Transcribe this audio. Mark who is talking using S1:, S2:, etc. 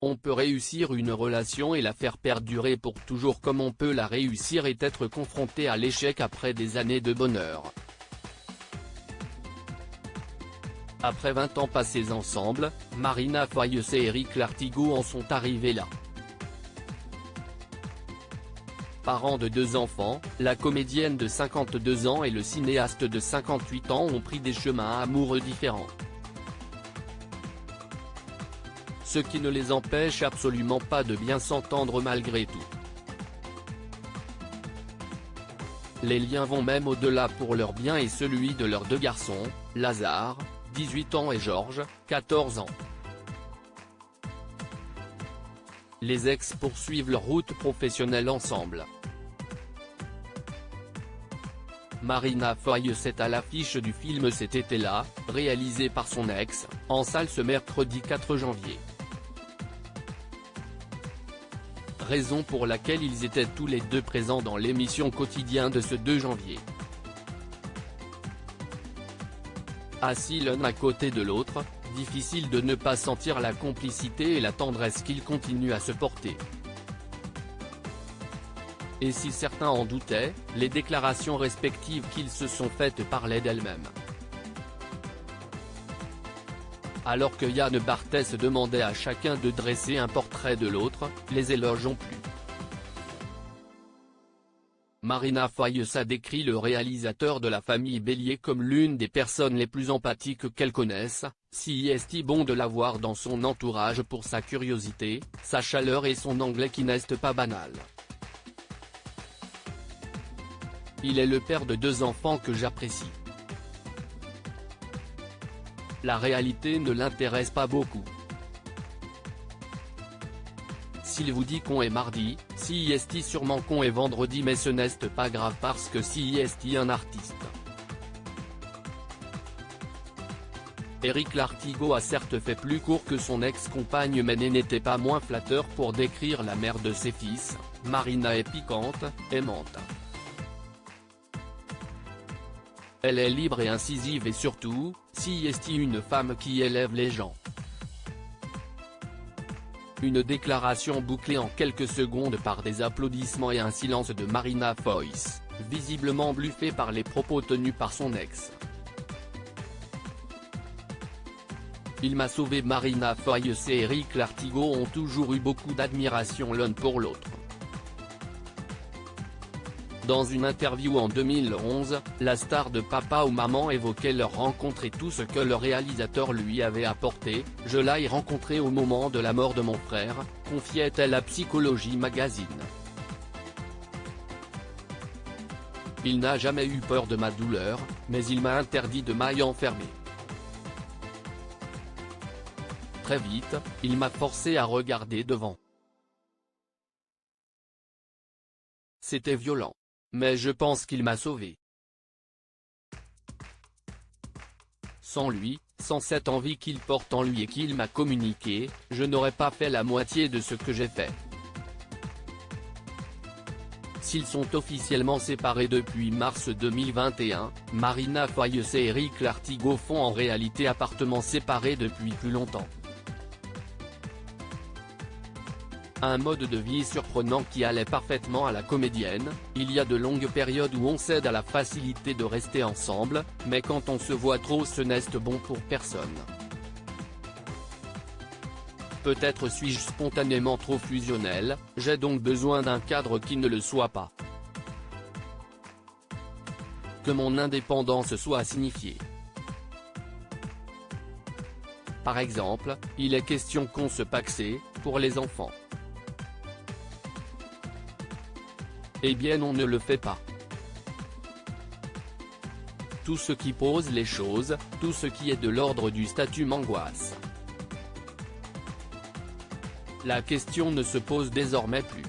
S1: On peut réussir une relation et la faire perdurer pour toujours comme on peut la réussir et être confronté à l'échec après des années de bonheur. Après 20 ans passés ensemble, Marina Foïs et Eric Lartigot en sont arrivés là. Parents de 2 enfants, la comédienne de 52 ans et le cinéaste de 58 ans ont pris des chemins amoureux différents. Ce qui ne les empêche absolument pas de bien s'entendre malgré tout. Les liens vont même au-delà pour leur bien et celui de leurs 2 garçons, Lazare, 18 ans et Georges, 14 ans. Les ex poursuivent leur route professionnelle ensemble. Marina Foïs est à l'affiche du film Cet été-là, réalisé par son ex, en salle ce mercredi 4 janvier. Raison pour laquelle ils étaient tous les 2 présents dans l'émission Quotidien de ce 2 janvier. Assis l'un à côté de l'autre, difficile de ne pas sentir la complicité et la tendresse qu'ils continuent à se porter. Et si certains en doutaient, les déclarations respectives qu'ils se sont faites parlaient d'elles-mêmes. Alors que Yann Barthès demandait à chacun de dresser un portrait de l'autre, les éloges ont plu. Marina Foïs a décrit le réalisateur de La Famille Bélier comme l'une des personnes les plus empathiques qu'elle connaisse, si est bon de l'avoir dans son entourage pour sa curiosité, sa chaleur et son anglais qui n'est pas banal. Il est le père de 2 enfants que j'apprécie. La réalité ne l'intéresse pas beaucoup. S'il vous dit qu'on est mardi, si est sûrement qu'on est vendredi mais ce n'est pas grave parce que si est un artiste. Eric Lartigot a certes fait plus court que son ex-compagne mais n'était pas moins flatteur pour décrire la mère de ses fils. Marina est piquante, aimante. Elle est libre et incisive et surtout, si est une femme qui élève les gens. Une déclaration bouclée en quelques secondes par des applaudissements et un silence de Marina Foïs, visiblement bluffée par les propos tenus par son ex. Il m'a sauvé. Marina Foïs et Eric Lartigot ont toujours eu beaucoup d'admiration l'un pour l'autre. Dans une interview en 2011, la star de Papa ou Maman évoquait leur rencontre et tout ce que le réalisateur lui avait apporté. « Je l'ai rencontré au moment de la mort de mon frère », confiait-elle à Psychologie Magazine. Il n'a jamais eu peur de ma douleur, mais il m'a interdit de m'y enfermer. Très vite, il m'a forcé à regarder devant. C'était violent. Mais je pense qu'il m'a sauvé. Sans lui, sans cette envie qu'il porte en lui et qu'il m'a communiqué, je n'aurais pas fait la moitié de ce que j'ai fait. S'ils sont officiellement séparés depuis mars 2021, Marina Foïs et Eric Lartigot font en réalité appartements séparés depuis plus longtemps. Un mode de vie surprenant qui allait parfaitement à la comédienne. Il y a de longues périodes où on cède à la facilité de rester ensemble, mais quand on se voit trop ce n'est bon pour personne. Peut-être suis-je spontanément trop fusionnel, j'ai donc besoin d'un cadre qui ne le soit pas. Que mon indépendance soit signifiée. Par exemple, il est question qu'on se paxe, pour les enfants. Eh bien on ne le fait pas. Tout ce qui pose les choses, tout ce qui est de l'ordre du statut m'angoisse. La question ne se pose désormais plus.